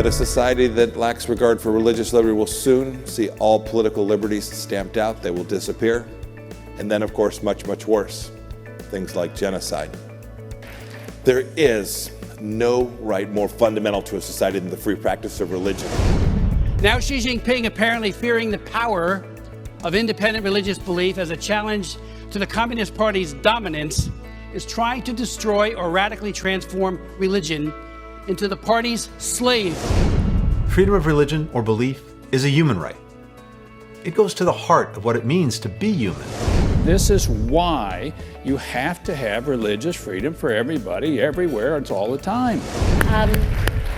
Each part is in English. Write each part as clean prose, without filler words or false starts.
But a society that lacks regard for religious liberty will soon see all political liberties stamped out. They will disappear. And then, of course, much, much worse, things like genocide. There is no right more fundamental to a society than the free practice of religion. Now Xi Jinping, apparently fearing the power of independent religious belief as a challenge to the Communist Party's dominance, is trying to destroy or radically transform religion into the party's slave. Freedom of religion or belief is a human right. It goes to the heart of what it means to be human. This is why you have to have religious freedom for everybody, everywhere, it's all the time.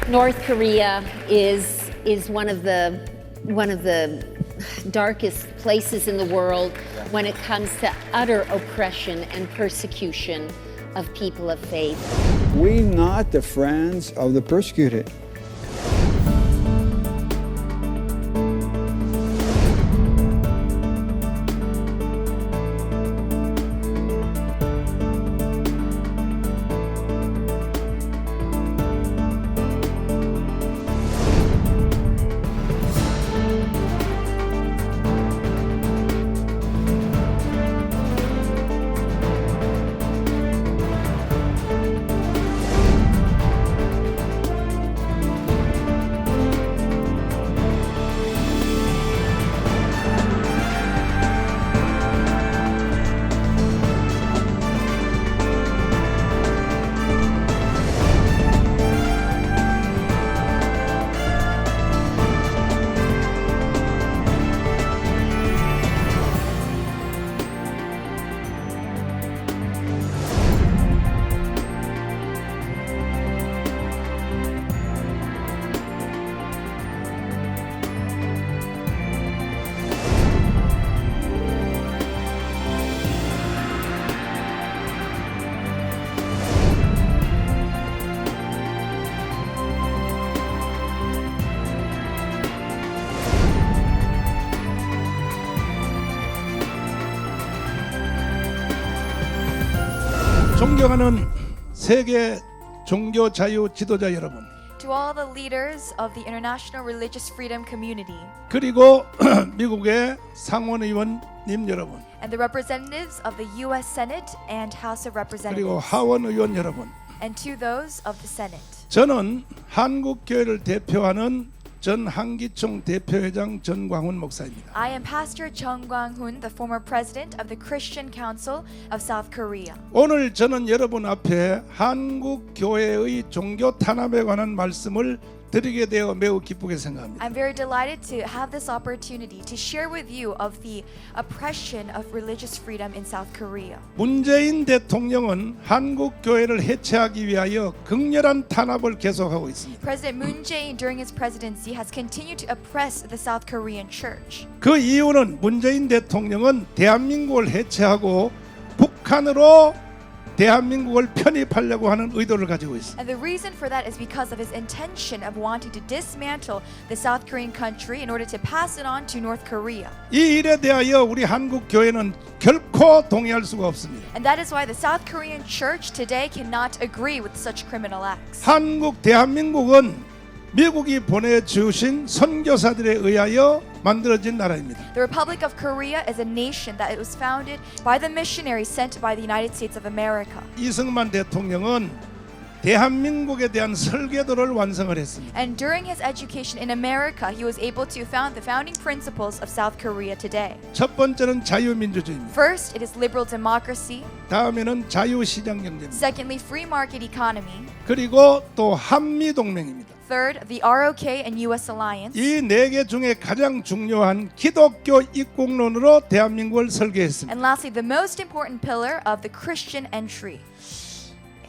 North Korea is one of the darkest places in the world when it comes to utter oppression and persecution of people of faith. We not the friends of the persecuted. 존경하는 세계 종교 자유 지도자 여러분, To all the leaders of the International Religious Freedom Community 그리고 미국의 상원의원님 여러분, and the representatives of the U.S. Senate and House of 그리고 Representatives, 하원의원 여러분, and to those of the Senate. 저는 한국교회를 대표하는 전 한기총 대표회장 전광훈 목사입니다. I am Pastor Chung Kwang-hun, the former president of the Christian Council of South Korea. 오늘 저는 여러분 앞에 한국교회의 종교 탄압에 관한 말씀을 드리게 되어 매우 기쁘게 생각합니다. I'm very delighted to have this opportunity to share with you of the oppression of religious freedom in South Korea. 문재인 대통령은 한국 교회를 해체하기 위하여 극렬한 탄압을 계속하고 있습니다. President Moon Jae-in during his presidency has continued to oppress the South Korean church. 그 이유는 문재인 대통령은 대한민국을 해체하고 북한으로 대한민국을 편입하려고 하는 의도를 가지고 있습니다. And the reason for that is because of his intention of wanting to dismantle the South Korean country in order to pass it on to North Korea. 이 일에 대하여 우리 한국 교회는 결코 동의할 수가 없습니다. And that is why the South Korean church today cannot agree with such criminal acts. 대한민국은 미국이 보내주신 선교사들에 의하여 만들어진 나라입니다. The Republic of Korea is a nation that was founded by the missionaries sent by the United States of America. 이승만 대통령은 대한민국에 대한 설계도를 완성을 했습니다. And during his education in America, he was able to found the founding principles of South Korea today. 첫 번째는 자유민주주의입니다. First, it is liberal democracy. 다음에는 자유시장경제입니다. Secondly, free market economy. 그리고 또 한미동맹입니다. Third, the ROK and U.S. alliance. 이 네 개 중에 가장 중요한 기독교 입국론으로 대한민국을 설계했습니다. And lastly, the most important pillar of the Christian entry.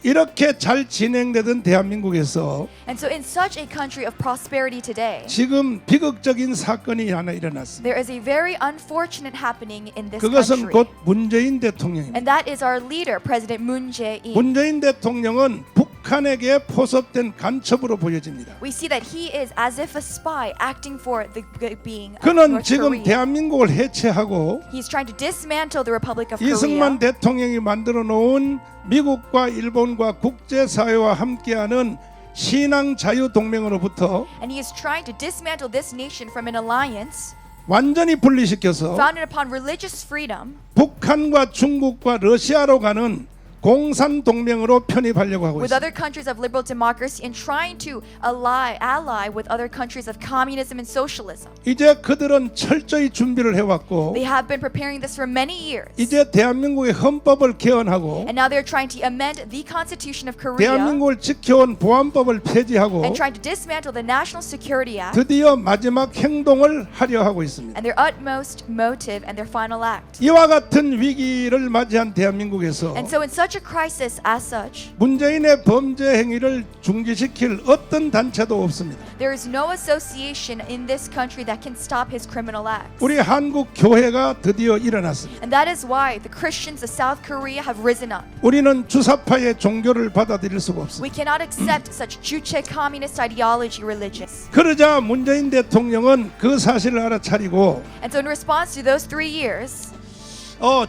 이렇게 잘 진행되던 대한민국에서 And so in such a country of prosperity today, 지금 비극적인 사건이 하나 일어났습니다. there is a very unfortunate happening in this 그것은 country. 곧 문재인 대통령입니다. And that is our leader, President Moon Jae-in. 문재인 대통령은 북한에게 포섭된 간첩으로 보여집니다. We see that he is as if a spy acting for the good being of 그는 North 지금 Korea. 대한민국을 해체하고 He's trying to dismantle the Republic of 이승만 Korea. 대통령이 만들어 놓은 미국과 일본과 국제사회와 함께하는 신앙 자유 동맹으로부터 And he is trying to dismantle this nation from an alliance 완전히 분리시켜서 founded upon religious freedom 북한과 중국과 러시아로 가는 공산 동맹으로 편입하려고 하고 with 있습니다. other countries of liberal democracy and trying to ally with other countries of communism and socialism. 이제 그들은 철저히 준비를 해왔고 They have been preparing this for many years. 이제 대한민국의 헌법을 개헌하고 And now they're trying to amend the Constitution of Korea 대한민국을 지켜온 보안법을 폐지하고 and trying to dismantle the National Security Act 드디어 마지막 행동을 하려 하고 있습니다. and their utmost motive and their final act. 이와 같은 위기를 맞이한 대한민국에서 And so in such a crisis as such, 문재인의 범죄 행위를 중지시킬 어떤 단체도 없습니다. there is no association in this country that can stop his criminal acts. 우리 한국 교회가 드디어 일어났습니다. And that is why the Christians of South Korea have risen up. 우리는 주사파의 종교를 받아들일 수가 없습니다. We cannot accept such Juche communist ideology religions. 그러자 문재인 대통령은 그 사실을 알아차리고 And so in response to those 3 years,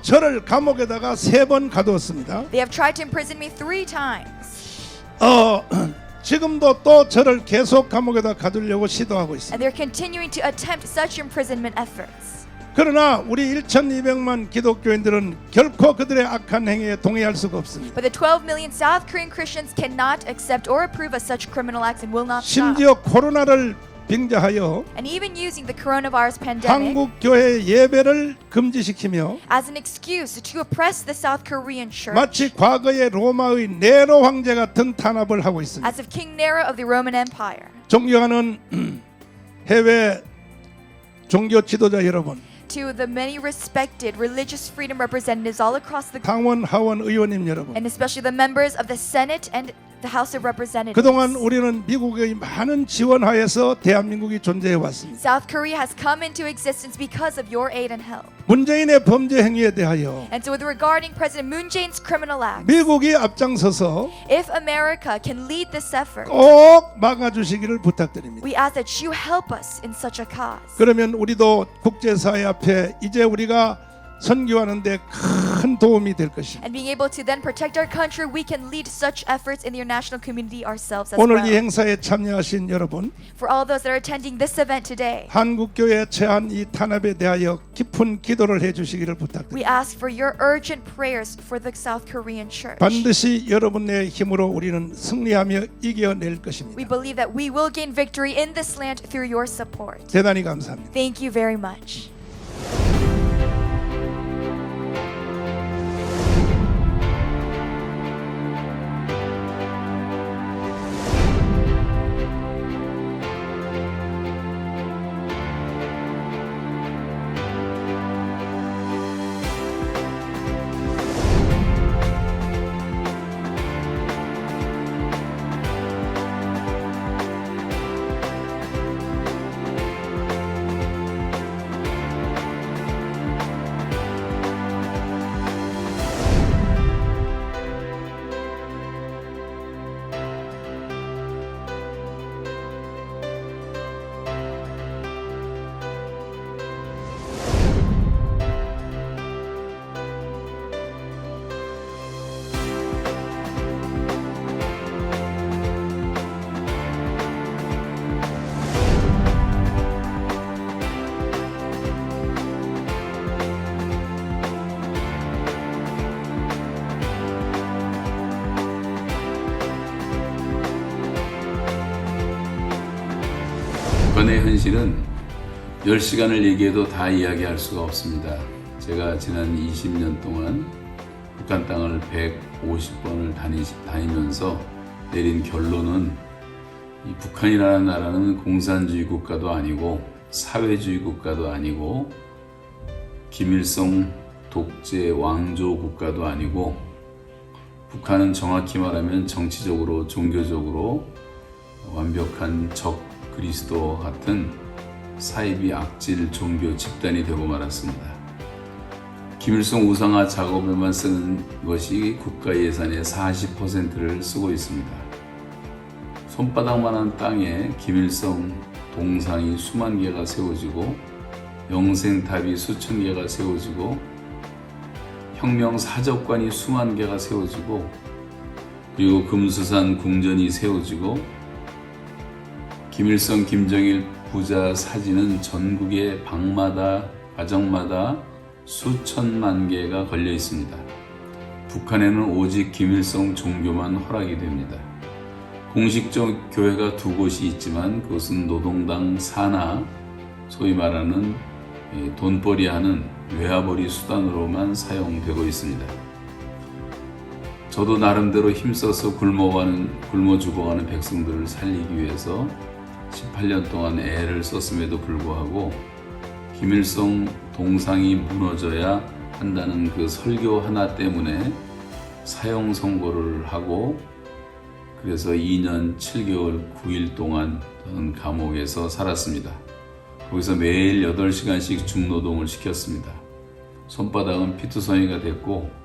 저를 감옥에다가 3번 가두었습니다. they have tried to imprison me 3 times. 지금도 또 저를 계속 감옥에다 가두려고 시도하고 있습니다. And they're continuing to attempt such imprisonment efforts. 그러나 우리 1,200만 기독교인들은 결코 그들의 악한 행위에 동의할 수가 없습니다. But the 12 million South Korean Christians cannot accept or approve of such criminal acts and will not stop. 심지어 코로나를 빙자하여 And even using the coronavirus pandemic 한국 교회 예배를 금지시키며 as an excuse to oppress the South Korean church, 마치 과거의 로마의 네로 황제 같은 탄압을 하고 있습니다. as of King Nero of the Roman Empire. 존경하는 해외 종교 지도자 여러분, To the many respected religious freedom representatives all across the 상원 하원 의원님 여러분, and especially the members of the Senate and the House of Representatives. 그동안 우리는 미국의 많은 지원하에서 대한민국이 존재해 왔습니다. South Korea has come into existence because of your aid and help. 문재인의 범죄 행위에 대하여 And so with regarding President Moon Jae-in's criminal acts, 미국이 앞장서서 if America can lead this effort, 꼭 막아주시기를 부탁드립니다. we ask that you help us in such a cause. 그러면 우리도 국제사회 앞에 이제 우리가 선교하는데 큰 도움이 될 것입니다. And being able to then protect our country, we can lead such efforts in the international community ourselves as 오늘 이 well. 행사에 참여하신 여러분, For all those that are attending this event today, 한국교회에 처한 이 탄압에 대하여 깊은 기도를 해주시기를 we 부탁드립니다. ask for your urgent prayers for the South Korean church. 반드시 여러분의 힘으로 우리는 승리하며 이겨낼 We 것입니다. believe that we will gain victory in this land through your support. 대단히 감사합니다. Thank you very much. 북한의 현실은 10시간을 얘기해도 다 이야기할 수가 없습니다. 제가 지난 20년 동안 북한 땅을 150번을 다니면서 내린 결론은 이 북한이라는 나라는 공산주의 국가도 아니고 사회주의 국가도 아니고 김일성 독재 왕조 국가도 아니고 북한은 정확히 말하면 정치적으로 종교적으로 완벽한 적 그리스도와 같은 사이비 악질 종교 집단이 되고 말았습니다. 김일성 우상화 작업에만 쓰는 것이 국가 예산의 40%를 쓰고 있습니다. 손바닥만한 땅에 김일성 동상이 수만 개가 세워지고 영생탑이 수천 개가 세워지고 혁명 사적관이 수만 개가 세워지고 그리고 금수산 궁전이 세워지고 김일성, 김정일 부자 사진은 전국의 방마다 가정마다 수천만 개가 걸려 있습니다. 북한에는 오직 김일성 종교만 허락이 됩니다. 공식적 교회가 두 곳이 있지만 그것은 노동당 산하, 소위 말하는 돈벌이하는 외화벌이 수단으로만 사용되고 있습니다. 저도 나름대로 힘써서 굶어 죽어가는 백성들을 살리기 위해서 18년 동안 애를 썼음에도 불구하고 김일성 동상이 무너져야 한다는 그 설교 하나 때문에 사형 선고를 하고 그래서 2년 7개월 9일 동안 저는 감옥에서 살았습니다. 거기서 매일 8시간씩 중노동을 시켰습니다. 손바닥은 피투성이가 됐고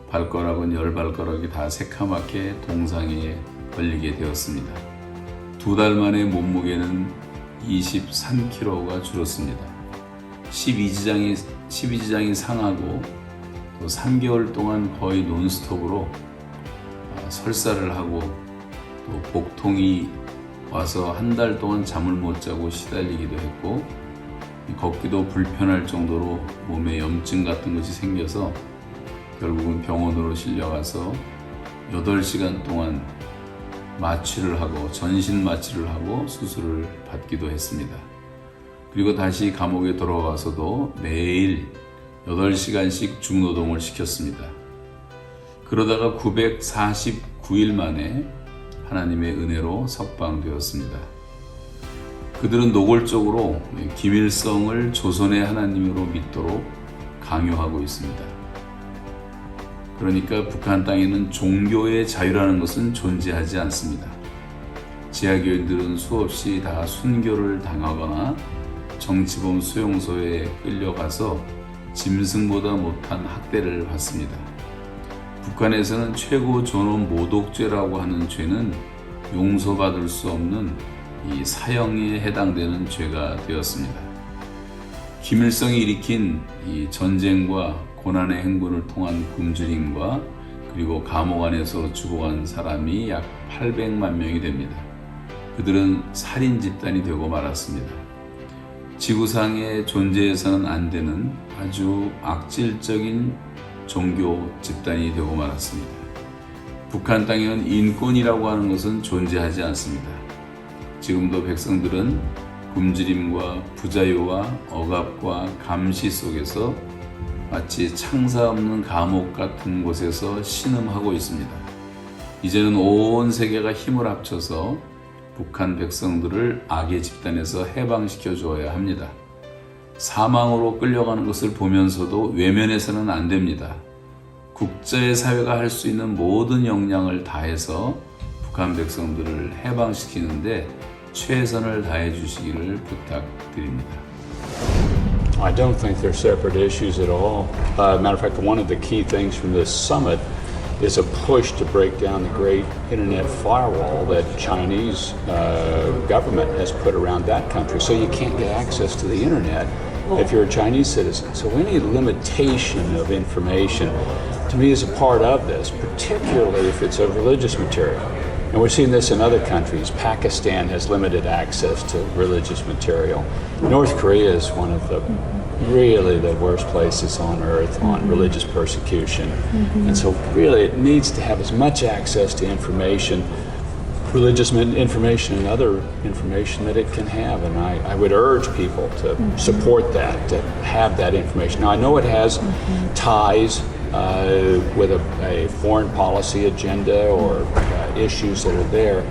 발가락은 10발가락이 다 새카맣게 동상에 걸리게 되었습니다. 2달 만에 몸무게는 23kg가 줄었습니다. 12지장이 상하고 또 3개월 동안 거의 논스톱으로 설사를 하고 또 복통이 와서 한 달 동안 잠을 못 자고 시달리기도 했고 걷기도 불편할 정도로 몸에 염증 같은 것이 생겨서 결국은 병원으로 실려가서 8시간 동안 마취를 하고 전신 마취를 하고 수술을 받기도 했습니다. 그리고 다시 감옥에 돌아와서도 매일 8시간씩 중노동을 시켰습니다. 그러다가 949일 만에 하나님의 은혜로 석방되었습니다. 그들은 노골적으로 김일성을 조선의 하나님으로 믿도록 강요하고 있습니다. 그러니까 북한 땅에는 종교의 자유라는 것은 존재하지 않습니다. 지하교인들은 수없이 다 순교를 당하거나 정치범 수용소에 끌려가서 짐승보다 못한 학대를 받습니다. 북한에서는 최고 존엄 모독죄라고 하는 죄는 용서받을 수 없는 이 사형에 해당되는 죄가 되었습니다. 김일성이 일으킨 이 전쟁과 고난의 행군을 통한 굶주림과 그리고 감옥 안에서 죽어간 사람이 약 800만 명이 됩니다. 그들은 살인 집단이 되고 말았습니다. 지구상에 존재해서는 안 되는 아주 악질적인 종교 집단이 되고 말았습니다. 북한 땅에는 인권이라고 하는 것은 존재하지 않습니다. 지금도 백성들은 굶주림과 부자유와 억압과 감시 속에서 마치 창사 없는 감옥 같은 곳에서 신음하고 있습니다. 이제는 온 세계가 힘을 합쳐서 북한 백성들을 악의 집단에서 해방시켜 주어야 합니다. 사망으로 끌려가는 것을 보면서도 외면해서는 안 됩니다. 국제사회가 할 수 있는 모든 역량을 다해서 북한 백성들을 해방시키는데 최선을 다해 주시기를 부탁드립니다. I don't think they're separate issues at all. Matter of fact, one of the key things from this summit is a push to break down the great internet firewall that Chinese government has put around that country. So you can't get access to the internet if you're a Chinese citizen. So any limitation of information, to me, is a part of this, particularly if it's of religious material. And we're seeing this in other countries. Pakistan has limited access to religious material. North Korea is one of the really the worst places on earth on religious persecution. And so really it needs to have as much access to information, religious information and other information that it can have. And I would urge people to support that, to have that information. Now I know it has ties with a foreign policy agenda or issues that are there,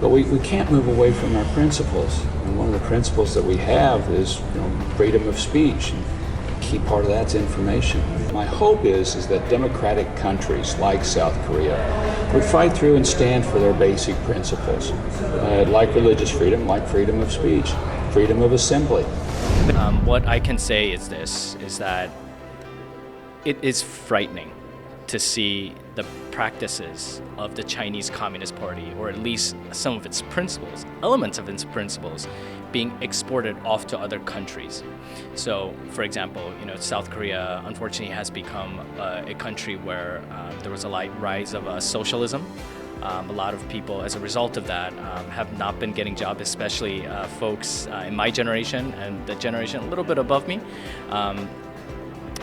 but we can't move away from our principles. And one of the principles that we have is freedom of speech. And a key part of that's information. My hope is that democratic countries like South Korea would fight through and stand for their basic principles, like religious freedom, like freedom of speech, freedom of assembly. What I can say is this, is that it is frightening to see the practices of the Chinese Communist Party, or at least some of its principles, elements of its principles, being exported off to other countries. So, for example, South Korea unfortunately has become a country where there was a rise of socialism, A lot of people, as a result of that, have not been getting jobs, especially folks in my generation and the generation a little bit above me.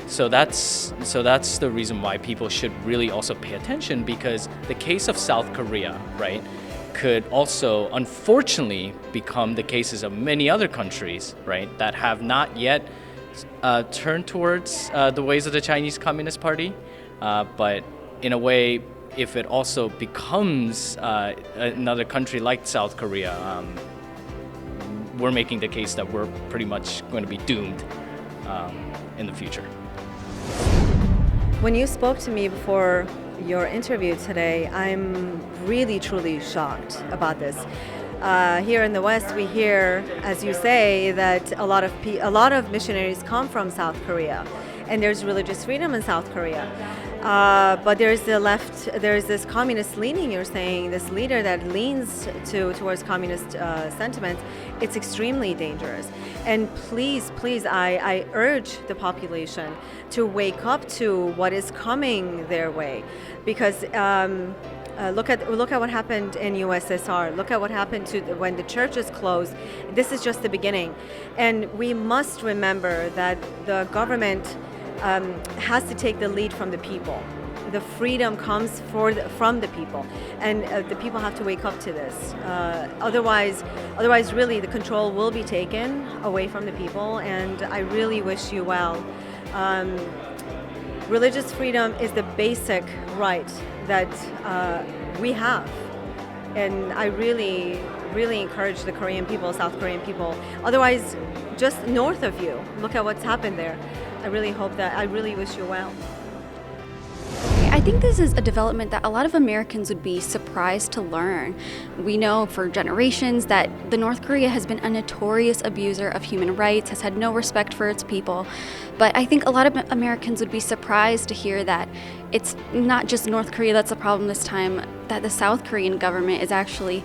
So that's the reason why people should really also pay attention, because the case of South Korea, right, could also unfortunately become the cases of many other countries, right, that have not yet turned towards the ways of the Chinese Communist Party. But in a way, if it also becomes another country like South Korea, we're making the case that we're pretty much going to be doomed in the future. When you spoke to me before your interview today, I'm really truly shocked about this. Here in the West, we hear, as you say, that a lot of missionaries come from South Korea, and there's religious freedom in South Korea. But there's this communist leaning, you're saying, this leader that leans towards communist sentiments. It's extremely dangerous. And please, I urge the population to wake up to what is coming their way. Because look at what happened in USSR. Look at what happened when the churches closed. This is just the beginning. And we must remember that the government has to take the lead from the people. The freedom comes from the people, and the people have to wake up to this. Otherwise, really, the control will be taken away from the people. And I really wish you well. Religious freedom is the basic right that we have, and I really encourage the Korean people, South Korean people. Otherwise, just north of you, look at what's happened there. I really wish you well. I think this is a development that a lot of Americans would be surprised to learn. We know for generations that the North Korea has been a notorious abuser of human rights, has had no respect for its people. But I think a lot of Americans would be surprised to hear that it's not just North Korea that's the problem this time, that the South Korean government is actually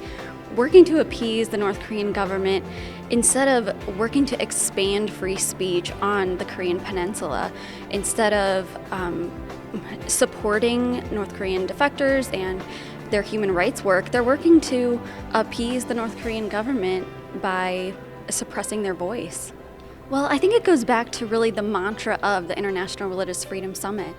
working to appease the North Korean government instead of working to expand free speech on the Korean peninsula, instead of supporting North Korean defectors and their human rights work. They're working to appease the North Korean government by suppressing their voice. Well, I think it goes back to really the mantra of the International Religious Freedom Summit.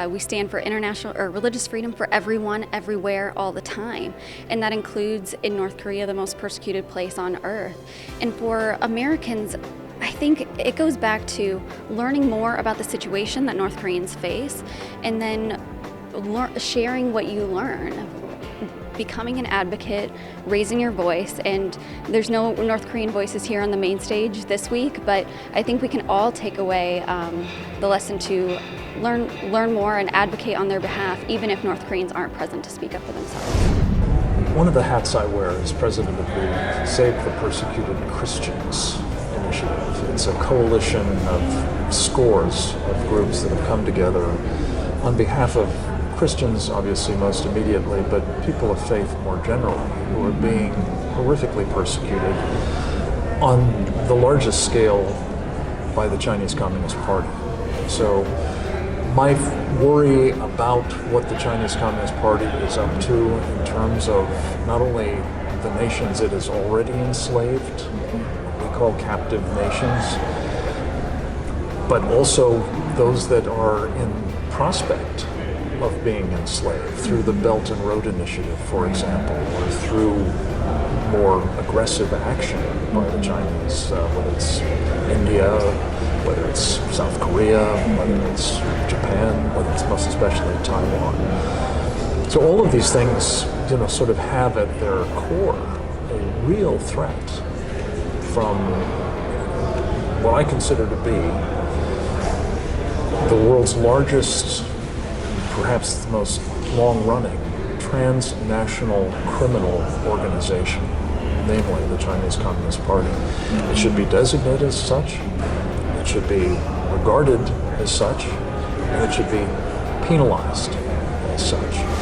We stand for international or religious freedom for everyone, everywhere, all the time. And that includes in North Korea, the most persecuted place on earth. And for Americans, I think it goes back to learning more about the situation that North Koreans face, and then sharing what you learn, becoming an advocate, raising your voice. And there's no North Korean voices here on the main stage this week, but I think we can all take away the lesson to learn more and advocate on their behalf, even if North Koreans aren't present to speak up for themselves. One of the hats I wear is president of the Save the Persecuted Christians initiative. It's a coalition of scores of groups that have come together on behalf of Christians, obviously most immediately, but people of faith more generally, who are being horrifically persecuted on the largest scale by the Chinese Communist Party. So my worry about what the Chinese Communist Party is up to in terms of not only the nations it has already enslaved, call captive nations, but also those that are in prospect of being enslaved through the Belt and Road Initiative, for example, or through more aggressive action by the Chinese, whether it's India, whether it's South Korea, whether it's Japan, whether it's most especially Taiwan. So all of these things, sort of have at their core a real threat from what I consider to be the world's largest, perhaps the most long-running, transnational criminal organization, namely the Chinese Communist Party. It should be designated as such, it should be regarded as such, and it should be penalized as such.